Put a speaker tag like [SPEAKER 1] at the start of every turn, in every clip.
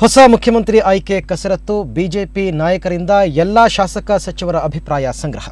[SPEAKER 1] ಹೊಸ ಮುಖ್ಯಮಂತ್ರಿ ಆಯ್ಕೆ ಕಸರತ್ತು, ಬಿಜೆಪಿ ನಾಯಕರಿಂದ ಎಲ್ಲ ಶಾಸಕ ಸಚಿವರ ಅಭಿಪ್ರಾಯ ಸಂಗ್ರಹ.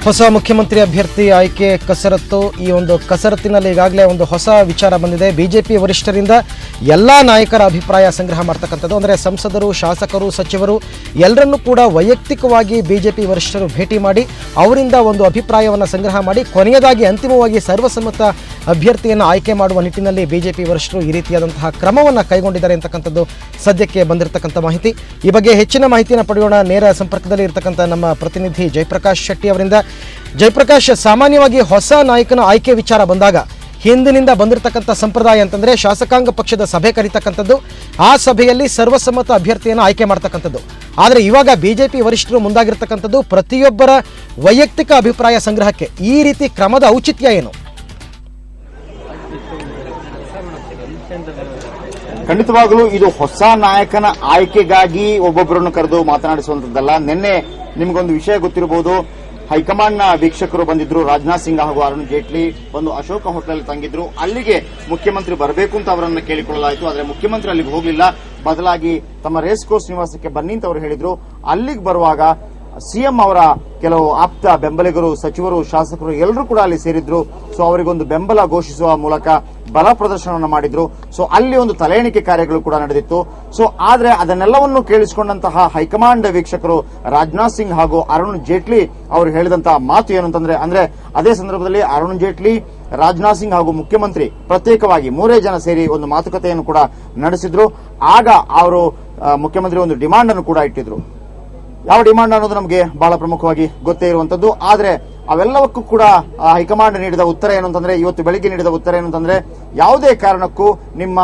[SPEAKER 1] ಹೊಸ ಮುಖ್ಯಮಂತ್ರಿ ಅಭ್ಯರ್ಥಿ ಆಯ್ಕೆ ಕಸರತ್ತು. ಈ ಒಂದು ಕಸರತ್ತಿನಲ್ಲಿ ಈಗಾಗಲೇ ಒಂದು ಹೊಸ ವಿಚಾರ ಬಂದಿದೆ. ಬಿಜೆಪಿ ವರಿಷ್ಠರಿಂದ ಎಲ್ಲ ನಾಯಕರ ಅಭಿಪ್ರಾಯ ಸಂಗ್ರಹ ಮಾಡ್ತಕ್ಕಂಥದ್ದು. ಅಂದರೆ ಸಂಸದರು, ಶಾಸಕರು, ಸಚಿವರು ಎಲ್ಲರನ್ನೂ ಕೂಡ ವೈಯಕ್ತಿಕವಾಗಿ ಬಿಜೆಪಿ ವರಿಷ್ಠರು ಭೇಟಿ ಮಾಡಿ ಅವರಿಂದ ಒಂದು ಅಭಿಪ್ರಾಯವನ್ನು ಸಂಗ್ರಹ ಮಾಡಿ ಕೊನೆಯದಾಗಿ ಅಂತಿಮವಾಗಿ ಸರ್ವಸಮ್ಮತ ಅಭ್ಯರ್ಥಿಯನ್ನು ಆಯ್ಕೆ ಮಾಡುವ ನಿಟ್ಟಿನಲ್ಲಿ ಬಿಜೆಪಿ ವರಿಷ್ಠರು ಈ ರೀತಿಯಾದಂತಹ ಕ್ರಮವನ್ನು ಕೈಗೊಂಡಿದ್ದಾರೆ ಅಂತಕ್ಕಂಥದ್ದು ಸದ್ಯಕ್ಕೆ ಬಂದಿರತಕ್ಕಂಥ ಮಾಹಿತಿ. ಈ ಬಗ್ಗೆ ಹೆಚ್ಚಿನ ಮಾಹಿತಿಯನ್ನು ಪಡೆಯೋಣ. ನೇರ ಸಂಪರ್ಕದಲ್ಲಿ ಇರತಕ್ಕಂಥ ನಮ್ಮ ಪ್ರತಿನಿಧಿ ಜಯಪ್ರಕಾಶ್ ಶೆಟ್ಟಿ ಅವರಿಂದ. ಜಯಪ್ರಕಾಶ್, ಸಾಮಾನ್ಯವಾಗಿ ಹೊಸ ನಾಯಕನ ಆಯ್ಕೆ ವಿಚಾರ ಬಂದಾಗ ಹಿಂದಿನಿಂದ ಬಂದಿರತಕ್ಕಂಥ ಸಂಪ್ರದಾಯ ಅಂತಂದರೆ ಶಾಸಕಾಂಗ ಪಕ್ಷದ ಸಭೆ ಕರೀತಕ್ಕಂಥದ್ದು, ಆ ಸಭೆಯಲ್ಲಿ ಸರ್ವಸಮ್ಮತ ಅಭ್ಯರ್ಥಿಯನ್ನು ಆಯ್ಕೆ ಮಾಡ್ತಕ್ಕಂಥದ್ದು. ಆದರೆ ಇವಾಗ ಬಿಜೆಪಿ ವರಿಷ್ಠರು ಮುಂದಾಗಿರ್ತಕ್ಕಂಥದ್ದು ಪ್ರತಿಯೊಬ್ಬರ ವೈಯಕ್ತಿಕ ಅಭಿಪ್ರಾಯ ಸಂಗ್ರಹಕ್ಕೆ. ಈ ರೀತಿ ಕ್ರಮದ ಔಚಿತ್ಯ ಏನು?
[SPEAKER 2] ಖಂಡಿತವಾಗಲೂ ಇದು ಹೊಸ ನಾಯಕನ ಆಯ್ಕೆಗಾಗಿ ಒಬ್ಬೊಬ್ಬರನ್ನು ಕರೆದು ಮಾತನಾಡಿಸುವಂತದ್ದಲ್ಲ. ನಿನ್ನೆ ನಿಮಗೊಂದು ವಿಷಯ ಗೊತ್ತಿರಬಹುದು. ಹೈಕಮಾಂಡ್ನ ವೀಕ್ಷಕರು ಬಂದಿದ್ರು. ರಾಜನಾಥ್ ಸಿಂಗ್ ಹಾಗೂ ಅರುಣ್ ಜೇಟ್ಲಿ ಒಂದು ಅಶೋಕ ಹೋಟೆಲ್ ತಂಗಿದ್ರು. ಅಲ್ಲಿಗೆ ಮುಖ್ಯಮಂತ್ರಿ ಬರಬೇಕು ಅಂತ ಅವರನ್ನು ಕೇಳಿಕೊಳ್ಳಲಾಯಿತು. ಆದರೆ ಮುಖ್ಯಮಂತ್ರಿ ಅಲ್ಲಿಗೆ ಹೋಗಲಿಲ್ಲ. ಬದಲಾಗಿ ತಮ್ಮ ರೇಸ್ ಕೋರ್ಸ್ ನಿವಾಸಕ್ಕೆ ಬನ್ನಿ ಅಂತ ಅವರು ಹೇಳಿದ್ರು. ಅಲ್ಲಿಗೆ ಬರುವಾಗ ಸಿಎಂ ಅವರ ಕೆಲವು ಆಪ್ತ ಬೆಂಬಲಿಗರು, ಸಚಿವರು, ಶಾಸಕರು ಎಲ್ಲರೂ ಕೂಡ ಅಲ್ಲಿ ಸೇರಿದ್ರು. ಸೊ ಅವರಿಗೊಂದು ಬೆಂಬಲ ಘೋಷಿಸುವ ಮೂಲಕ ಬಲ ಪ್ರದರ್ಶನವನ್ನು ಮಾಡಿದ್ರು. ಸೊ ಅಲ್ಲಿ ಒಂದು ತಲೆ ಎಣಿಕೆ ಕಾರ್ಯಗಳು ಕೂಡ ನಡೆದಿತ್ತು. ಸೊ ಆದ್ರೆ ಅದನ್ನೆಲ್ಲವನ್ನು ಕೇಳಿಸಿಕೊಂಡಂತಹ ಹೈಕಮಾಂಡ್ ವೀಕ್ಷಕರು ರಾಜನಾಥ್ ಸಿಂಗ್ ಹಾಗೂ ಅರುಣ್ ಜೇಟ್ಲಿ ಅವರು ಹೇಳಿದಂತಹ ಮಾತು ಏನು ಅಂದ್ರೆ ಅದೇ ಸಂದರ್ಭದಲ್ಲಿ ಅರುಣ್ ಜೇಟ್ಲಿ, ರಾಜನಾಥ್ ಸಿಂಗ್ ಹಾಗೂ ಮುಖ್ಯಮಂತ್ರಿ ಪ್ರತ್ಯೇಕವಾಗಿ 3 ಜನ ಸೇರಿ ಒಂದು ಮಾತುಕತೆಯನ್ನು ಕೂಡ ನಡೆಸಿದ್ರು. ಆಗ ಅವರು ಮುಖ್ಯಮಂತ್ರಿ ಒಂದು ಡಿಮಾಂಡ್ ಅನ್ನು ಕೂಡ ಇಟ್ಟಿದ್ರು. ಯಾವ ಡಿಮಾಂಡ್ ಅನ್ನೋದು ನಮಗೆ ಬಹಳ ಪ್ರಮುಖವಾಗಿ ಗೊತ್ತೇ ಇರುವಂತದ್ದು. ಆದ್ರೆ ಅವೆಲ್ಲವಕ್ಕೂ ಕೂಡ ಹೈಕಮಾಂಡ್ ನೀಡಿದ ಉತ್ತರ ಏನು ಅಂತಂದ್ರೆ, ಇವತ್ತು ಬೆಳಿಗ್ಗೆ ನೀಡಿದ ಉತ್ತರ ಏನು ಅಂತಂದ್ರೆ, ಯಾವುದೇ ಕಾರಣಕ್ಕೂ ನಿಮ್ಮ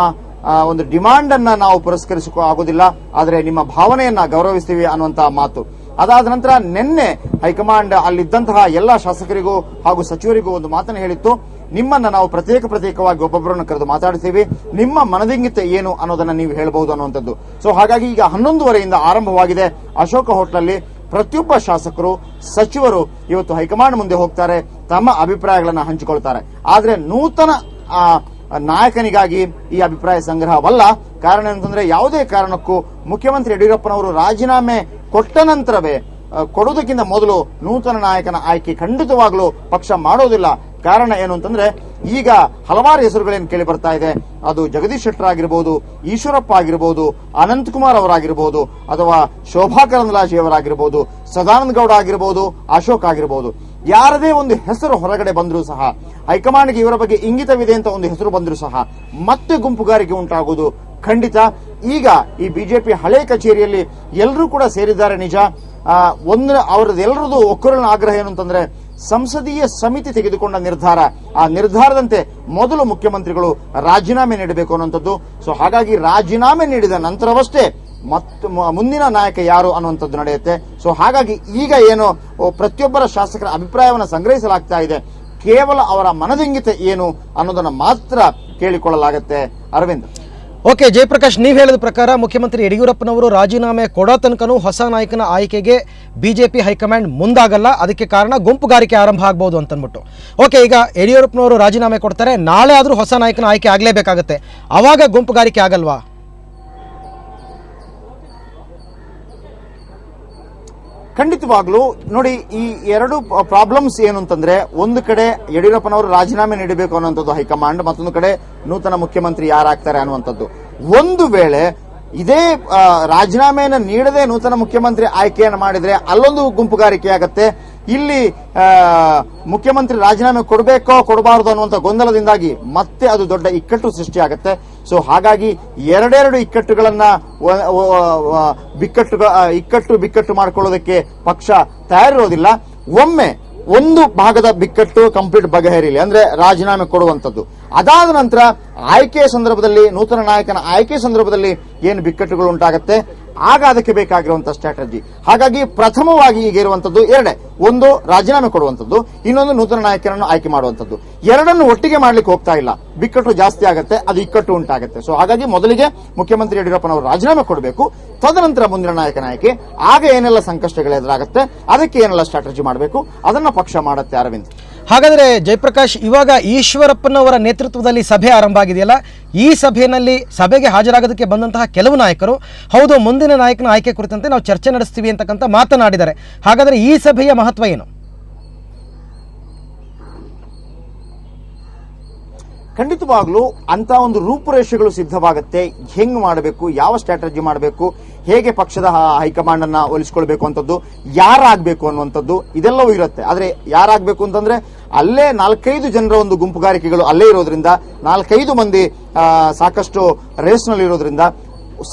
[SPEAKER 2] ಒಂದು ಡಿಮಾಂಡ್ ಅನ್ನ ನಾವು ಪುರಸ್ಕರಿಸಕ್ಕೂ ಆಗೋದಿಲ್ಲ, ಆದ್ರೆ ನಿಮ್ಮ ಭಾವನೆಯನ್ನ ಗೌರವಿಸ್ತೀವಿ ಅನ್ನುವಂತಹ ಮಾತು. ಅದಾದ ನಂತರ ನಿನ್ನೆ ಹೈಕಮಾಂಡ್ ಅಲ್ಲಿದ್ದಂತಹ ಎಲ್ಲಾ ಶಾಸಕರಿಗೂ ಹಾಗೂ ಸಚಿವರಿಗೂ ಒಂದು ಮಾತನ್ನು ಹೇಳಿತ್ತು. ನಿಮ್ಮನ್ನ ನಾವು ಪ್ರತ್ಯೇಕವಾಗಿ ಒಬ್ಬೊಬ್ಬರನ್ನು ಕರೆದು ಮಾತಾಡ್ತೀವಿ, ನಿಮ್ಮ ಮನದಿಂಗಿತ ಏನು ಅನ್ನೋದನ್ನ ನೀವು ಹೇಳಬಹುದು ಅನ್ನುವಂಥದ್ದು. ಸೊ ಹಾಗಾಗಿ ಈಗ 11:30ರಿಂದ ಆರಂಭವಾಗಿದೆ ಅಶೋಕ ಹೋಟ್ಲಲ್ಲಿ. ಪ್ರತಿಯೊಬ್ಬ ಶಾಸಕರು, ಸಚಿವರು ಇವತ್ತು ಹೈಕಮಾಂಡ್ ಮುಂದೆ ಹೋಗ್ತಾರೆ, ತಮ್ಮ ಅಭಿಪ್ರಾಯಗಳನ್ನು ಹಂಚಿಕೊಳ್ತಾರೆ. ಆದ್ರೆ ನೂತನ ನಾಯಕನಿಗಾಗಿ ಈ ಅಭಿಪ್ರಾಯ ಸಂಗ್ರಹವಲ್ಲ. ಕಾರಣ ಏನಂತಂದ್ರೆ, ಯಾವುದೇ ಕಾರಣಕ್ಕೂ ಮುಖ್ಯಮಂತ್ರಿ ಯಡಿಯೂರಪ್ಪನವರು ರಾಜೀನಾಮೆ ಕೊಟ್ಟ ನಂತರವೇ, ಕೊಡುವುದಕ್ಕಿಂತ ಮೊದಲು ನೂತನ ನಾಯಕನ ಆಯ್ಕೆ ಖಂಡಿತವಾಗ್ಲೂ ಪಕ್ಷ ಮಾಡೋದಿಲ್ಲ. ಕಾರಣ ಏನು ಅಂತಂದ್ರೆ, ಈಗ ಹಲವಾರು ಹೆಸರುಗಳೇನು ಕೇಳಿ ಬರ್ತಾ ಇದೆ. ಅದು ಜಗದೀಶ್ ಶೆಟ್ಟರ್ ಆಗಿರಬಹುದು, ಈಶ್ವರಪ್ಪ ಆಗಿರಬಹುದು, ಅನಂತಕುಮಾರ್ ಅವರಾಗಿರಬಹುದು, ಅಥವಾ ಶೋಭಾ ಕರಂದ್ಲಾಜೆ ಅವರಾಗಿರಬಹುದು, ಸದಾನಂದ ಗೌಡ ಆಗಿರಬಹುದು, ಅಶೋಕ್ ಆಗಿರಬಹುದು. ಯಾರದೇ ಒಂದು ಹೆಸರು ಹೊರಗಡೆ ಬಂದರೂ ಸಹ, ಹೈಕಮಾಂಡ್ಗೆ ಇವರ ಬಗ್ಗೆ ಇಂಗಿತವಿದೆ ಅಂತ ಒಂದು ಹೆಸರು ಬಂದರೂ ಸಹ ಮತ್ತೆ ಗುಂಪುಗಾರಿಕೆ ಉಂಟಾಗುವುದು ಖಂಡಿತ. ಈಗ ಈ ಬಿಜೆಪಿ ಹಳೆ ಕಚೇರಿಯಲ್ಲಿ ಎಲ್ಲರೂ ಕೂಡ ಸೇರಿದ್ದಾರೆ ನಿಜ. ಅವರದೆಲ್ಲರದು ಒಕ್ಕೂರಿನ ಆಗ್ರಹ ಏನು ಅಂತಂದ್ರೆ, ಸಂಸದೀಯ ಸಮಿತಿ ತೆಗೆದುಕೊಂಡ ನಿರ್ಧಾರ, ಆ ನಿರ್ಧಾರದಂತೆ ಮೊದಲು ಮುಖ್ಯಮಂತ್ರಿಗಳು ರಾಜೀನಾಮೆ ನೀಡಬೇಕು ಅನ್ನುವಂಥದ್ದು. ಸೊ ಹಾಗಾಗಿ ರಾಜೀನಾಮೆ ನೀಡಿದ ನಂತರವಷ್ಟೇ ಮುಂದಿನ ನಾಯಕ ಯಾರು ಅನ್ನುವಂಥದ್ದು ನಡೆಯುತ್ತೆ. ಸೊ ಹಾಗಾಗಿ ಈಗ ಏನು ಪ್ರತಿಯೊಬ್ಬರ ಶಾಸಕರ ಅಭಿಪ್ರಾಯವನ್ನು ಸಂಗ್ರಹಿಸಲಾಗ್ತಾ ಇದೆ, ಕೇವಲ ಅವರ ಮನದಿಂಗಿತ ಏನು ಅನ್ನೋದನ್ನ ಮಾತ್ರ ಕೇಳಿಕೊಳ್ಳಲಾಗುತ್ತೆ. ಅರವಿಂದ್.
[SPEAKER 1] ಓಕೆ ಜಯಪ್ರಕಾಶ್, ನೀವು ಹೇಳಿದ ಪ್ರಕಾರ ಮುಖ್ಯಮಂತ್ರಿ ಯಡಿಯೂರಪ್ಪನವರು ರಾಜೀನಾಮೆ ಕೊಡೋ ತನಕನೂ ಹೊಸ ನಾಯಕನ ಆಯ್ಕೆಗೆ ಬಿಜೆಪಿ ಹೈಕಮಾಂಡ್ ಮುಂದಾಗಲ್ಲ. ಅದಕ್ಕೆ ಕಾರಣ ಗುಂಪುಗಾರಿಕೆ ಆರಂಭ ಆಗ್ಬೋದು ಅಂತನ್ಬಿಟ್ಟು. ಓಕೆ, ಈಗ ಯಡಿಯೂರಪ್ಪನವರು ರಾಜೀನಾಮೆ ಕೊಡ್ತಾರೆ, ನಾಳೆ ಆದರೂ ಹೊಸ ನಾಯಕನ ಆಯ್ಕೆ ಆಗಲೇಬೇಕಾಗತ್ತೆ. ಅವಾಗ ಗುಂಪುಗಾರಿಕೆ ಆಗಲ್ವಾ?
[SPEAKER 2] ಖಂಡಿತವಾಗ್ಲೂ ನೋಡಿ, ಈ ಎರಡು ಪ್ರಾಬ್ಲಮ್ಸ್ ಏನು ಅಂತಂದ್ರೆ, ಒಂದು ಕಡೆ ಯಡಿಯೂರಪ್ಪನವರು ರಾಜೀನಾಮೆ ನೀಡಬೇಕು ಅನ್ನುವಂಥದ್ದು ಹೈಕಮಾಂಡ್, ಮತ್ತೊಂದು ಕಡೆ ನೂತನ ಮುಖ್ಯಮಂತ್ರಿ ಯಾರಾಗ್ತಾರೆ ಅನ್ನುವಂಥದ್ದು. ಒಂದು ವೇಳೆ ಇದೇ ರಾಜೀನಾಮೆಯನ್ನು ನೀಡದೆ ನೂತನ ಮುಖ್ಯಮಂತ್ರಿ ಆಯ್ಕೆಯನ್ನು ಮಾಡಿದ್ರೆ ಅಲ್ಲೊಂದು ಗುಂಪುಗಾರಿಕೆ ಆಗತ್ತೆ. ಇಲ್ಲಿ ಮುಖ್ಯಮಂತ್ರಿ ರಾಜೀನಾಮೆ ಕೊಡಬೇಕೋ ಕೊಡಬಾರದು ಅನ್ನುವಂಥ ಗೊಂದಲದಿಂದಾಗಿ ಮತ್ತೆ ಅದು ದೊಡ್ಡ ಇಕ್ಕಟ್ಟು ಸೃಷ್ಟಿಯಾಗುತ್ತೆ. ಸೊ ಹಾಗಾಗಿ ಎರಡೆರಡು ಇಕ್ಕಟ್ಟುಗಳನ್ನ ಬಿಕ್ಕಟ್ಟು ಮಾಡ್ಕೊಳ್ಳೋದಕ್ಕೆ ಪಕ್ಷ ತಯಾರಿರೋದಿಲ್ಲ. ಒಮ್ಮೆ ಒಂದು ಭಾಗದ ಬಿಕ್ಕಟ್ಟು ಕಂಪ್ಲೀಟ್ ಬಗೆಹರಿಲಿ, ಅಂದ್ರೆ ರಾಜೀನಾಮೆ ಕೊಡುವಂಥದ್ದು. ಅದಾದ ನಂತರ ಆಯ್ಕೆಯ ಸಂದರ್ಭದಲ್ಲಿ, ನೂತನ ನಾಯಕನ ಆಯ್ಕೆ ಸಂದರ್ಭದಲ್ಲಿ ಏನು ಬಿಕ್ಕಟ್ಟುಗಳು ಉಂಟಾಗತ್ತೆ, ಆಗ ಅದಕ್ಕೆ ಬೇಕಾಗಿರುವಂತಹ ಸ್ಟ್ರಾಟಜಿ. ಹಾಗಾಗಿ ಪ್ರಥಮವಾಗಿ ಈಗ ಇರುವಂತದ್ದು ಎರಡೇ, ಒಂದು ರಾಜೀನಾಮೆ ಕೊಡುವಂಥದ್ದು, ಇನ್ನೊಂದು ನೂತನ ನಾಯಕನನ್ನು ಆಯ್ಕೆ ಮಾಡುವಂಥದ್ದು. ಎರಡನ್ನು ಒಟ್ಟಿಗೆ ಮಾಡ್ಲಿಕ್ಕೆ ಹೋಗ್ತಾ ಇಲ್ಲ, ಬಿಕ್ಕಟ್ಟು ಜಾಸ್ತಿ ಆಗುತ್ತೆ, ಅದು ಇಕ್ಕಟ್ಟು ಉಂಟಾಗುತ್ತೆ. ಸೊ ಹಾಗಾಗಿ ಮೊದಲಿಗೆ ಮುಖ್ಯಮಂತ್ರಿ ಯಡಿಯೂರಪ್ಪನವರು ರಾಜೀನಾಮೆ ಕೊಡಬೇಕು, ತದನಂತರ ಮುಂದಿನ ನಾಯಕನ ಆಯ್ಕೆ. ಆಗ ಏನೆಲ್ಲ ಸಂಕಷ್ಟಗಳು ಎದುರಾಗುತ್ತೆ, ಅದಕ್ಕೆ ಏನೆಲ್ಲ ಸ್ಟ್ರಾಟಜಿ ಮಾಡಬೇಕು, ಅದನ್ನ ಪಕ್ಷ ಮಾಡುತ್ತೆ. ಅರವಿಂದ್,
[SPEAKER 1] ಹಾಗಾದರೆ ಜಯಪ್ರಕಾಶ್, ಇವಾಗ ಈಶ್ವರಪ್ಪನವರ ನೇತೃತ್ವದಲ್ಲಿ ಸಭೆ ಆರಂಭ ಆಗಿದೆಯಲ್ಲ, ಈ ಸಭೆಗೆ ಹಾಜರಾಗೋದಕ್ಕೆ ಬಂದಂತಹ ಕೆಲವು ನಾಯಕರು ಹೌದು ಮುಂದಿನ ನಾಯಕನ ಆಯ್ಕೆ ಕುರಿತಂತೆ ನಾವು ಚರ್ಚೆ ನಡೆಸ್ತೀವಿ ಅಂತಕ್ಕಂಥ ಮಾತನಾಡಿದ್ದಾರೆ. ಹಾಗಾದರೆ ಈ ಸಭೆಯ ಮಹತ್ವ ಏನು?
[SPEAKER 2] ಖಂಡಿತವಾಗ್ಲೂ ಅಂತ ಒಂದು ರೂಪುರೇಷೆಗಳು ಸಿದ್ಧವಾಗುತ್ತೆ. ಹೆಂಗ್ ಮಾಡಬೇಕು, ಯಾವ ಸ್ಟ್ರಾಟಜಿ ಮಾಡಬೇಕು, ಹೇಗೆ ಪಕ್ಷದ ಹೈಕಮಾಂಡ್ ಅನ್ನ ಒಲಿಸ್ಕೊಳ್ಬೇಕು ಅಂತದ್ದು, ಯಾರಾಗಬೇಕು ಅನ್ನುವಂಥದ್ದು, ಇದೆಲ್ಲವೂ ಇರುತ್ತೆ. ಆದ್ರೆ ಯಾರಾಗಬೇಕು ಅಂತಂದ್ರೆ ಅಲ್ಲೇ 4-5 ಜನರ ಒಂದು ಗುಂಪುಗಾರಿಕೆಗಳು ಅಲ್ಲೇ ಇರೋದ್ರಿಂದ, 4-5 ಮಂದಿ ಸಾಕಷ್ಟು ರೇಸ್ನಲ್ಲಿ ಇರೋದ್ರಿಂದ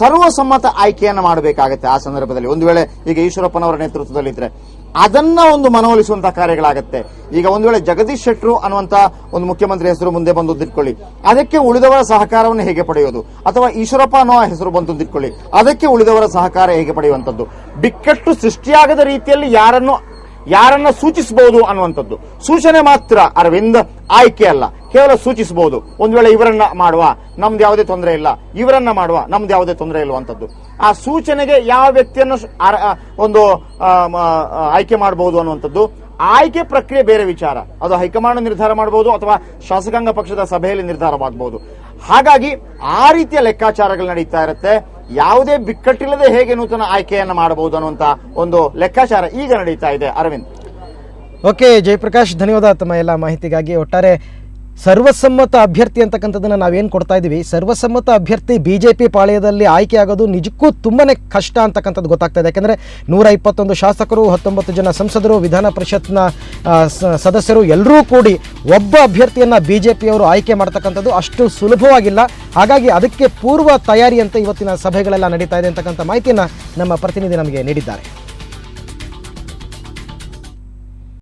[SPEAKER 2] ಸರ್ವಸಮ್ಮತ ಆಯ್ಕೆಯನ್ನ ಮಾಡಬೇಕಾಗತ್ತೆ. ಆ ಸಂದರ್ಭದಲ್ಲಿ ಒಂದು ವೇಳೆ ಈಗ ಈಶ್ವರಪ್ಪನವರ ನೇತೃತ್ವದಲ್ಲಿದ್ರೆ ಅದನ್ನ ಒಂದು ಮನವೊಲಿಸುವಂತಹ ಕಾರ್ಯಗಳಾಗತ್ತೆ. ಈಗ ಒಂದು ವೇಳೆ ಜಗದೀಶ್ ಶೆಟ್ಟರು ಅನ್ನುವಂತ ಒಂದು ಮುಖ್ಯಮಂತ್ರಿ ಹೆಸರು ಮುಂದೆ ಬಂದು ಇಟ್ಕೊಳ್ಳಿ, ಅದಕ್ಕೆ ಉಳಿದವರ ಸಹಕಾರವನ್ನು ಹೇಗೆ ಪಡೆಯೋದು, ಅಥವಾ ಈಶ್ವರಪ್ಪ ಅನ್ನೋ ಹೆಸರು ಬಂತು ಇಟ್ಕೊಳ್ಳಿ, ಅದಕ್ಕೆ ಉಳಿದವರ ಸಹಕಾರ ಹೇಗೆ ಪಡೆಯುವಂಥದ್ದು, ಬಿಕ್ಕಟ್ಟು ಸೃಷ್ಟಿಯಾಗದ ರೀತಿಯಲ್ಲಿ ಯಾರನ್ನ ಸೂಚಿಸಬಹುದು ಅನ್ನುವಂಥದ್ದು. ಸೂಚನೆ ಮಾತ್ರ ಅರವಿಂದ್, ಆಯ್ಕೆ ಅಲ್ಲ, ಕೇವಲ ಸೂಚಿಸಬಹುದು. ಒಂದು ವೇಳೆ ಇವರನ್ನ ಮಾಡುವ, ನಮ್ದು ಯಾವುದೇ ತೊಂದರೆ ಇಲ್ಲ, ಇವರನ್ನ ಮಾಡುವ, ನಮ್ದು ಯಾವುದೇ ತೊಂದರೆ ಇಲ್ಲುವಂಥದ್ದು. ಆ ಸೂಚನೆಗೆ ಯಾವ ವ್ಯಕ್ತಿಯನ್ನು ಒಂದು ಆಯ್ಕೆ ಮಾಡಬಹುದು ಅನ್ನುವಂಥದ್ದು. ಆಯ್ಕೆ ಪ್ರಕ್ರಿಯೆ ಬೇರೆ ವಿಚಾರ, ಅದು ಹೈಕಮಾಂಡ್ ನಿರ್ಧಾರ ಮಾಡಬಹುದು ಅಥವಾ ಶಾಸಕಾಂಗ ಪಕ್ಷದ ಸಭೆಯಲ್ಲಿ ನಿರ್ಧಾರವಾಗಬಹುದು. ಹಾಗಾಗಿ ಆ ರೀತಿಯ ಲೆಕ್ಕಾಚಾರಗಳು ನಡೀತಾ ಇರುತ್ತೆ. ಯಾವುದೇ ಬಿಕ್ಕಟ್ಟಿಲ್ಲದೆ ಹೇಗೆ ನೂತನ ಆಯ್ಕೆಯನ್ನ ಮಾಡಬಹುದು ಅನ್ನುವಂತ ಒಂದು ಲೆಕ್ಕಾಚಾರ ಈಗ ನಡೀತಾ ಇದೆ. ಅರವಿಂದ್,
[SPEAKER 1] ಓಕೆ ಜಯಪ್ರಕಾಶ್, ಧನ್ಯವಾದ ತಮ್ಮ ಎಲ್ಲ ಮಾಹಿತಿಗಾಗಿ. ಒಟ್ಟಾರೆ ಸರ್ವಸಮ್ಮತ ಅಭ್ಯರ್ಥಿ ಅಂತಕ್ಕಂಥದ್ದನ್ನು ನಾವೇನು ಕೊಡ್ತಾ ಇದ್ದೀವಿ, ಸರ್ವಸಮ್ಮತ ಅಭ್ಯರ್ಥಿ ಬಿಜೆಪಿ ಪಾಳ್ಯದಲ್ಲಿ ಆಯ್ಕೆ ಆಗೋದು ನಿಜಕ್ಕೂ ತುಂಬಾ ಕಷ್ಟ ಅಂತಕ್ಕಂಥದ್ದು ಗೊತ್ತಾಗ್ತಾ ಇದೆ. ಯಾಕೆಂದರೆ 121 ಶಾಸಕರು, 19 ಜನ ಸಂಸದರು, ವಿಧಾನ ಪರಿಷತ್ನ ಸದಸ್ಯರು ಎಲ್ಲರೂ ಕೂಡಿ ಒಬ್ಬ ಅಭ್ಯರ್ಥಿಯನ್ನು ಬಿಜೆಪಿಯವರು ಆಯ್ಕೆ ಮಾಡ್ತಕ್ಕಂಥದ್ದು ಅಷ್ಟು ಸುಲಭವಾಗಿಲ್ಲ. ಹಾಗಾಗಿ ಅದಕ್ಕೆ ಪೂರ್ವ ತಯಾರಿ ಅಂತ ಇವತ್ತಿನ ಸಭೆಗಳೆಲ್ಲ ನಡೀತಾ ಇದೆ ಅಂತಕ್ಕಂಥ ಮಾಹಿತಿಯನ್ನು ನಮ್ಮ ಪ್ರತಿನಿಧಿ ನಮಗೆ ನೀಡಿದ್ದಾರೆ.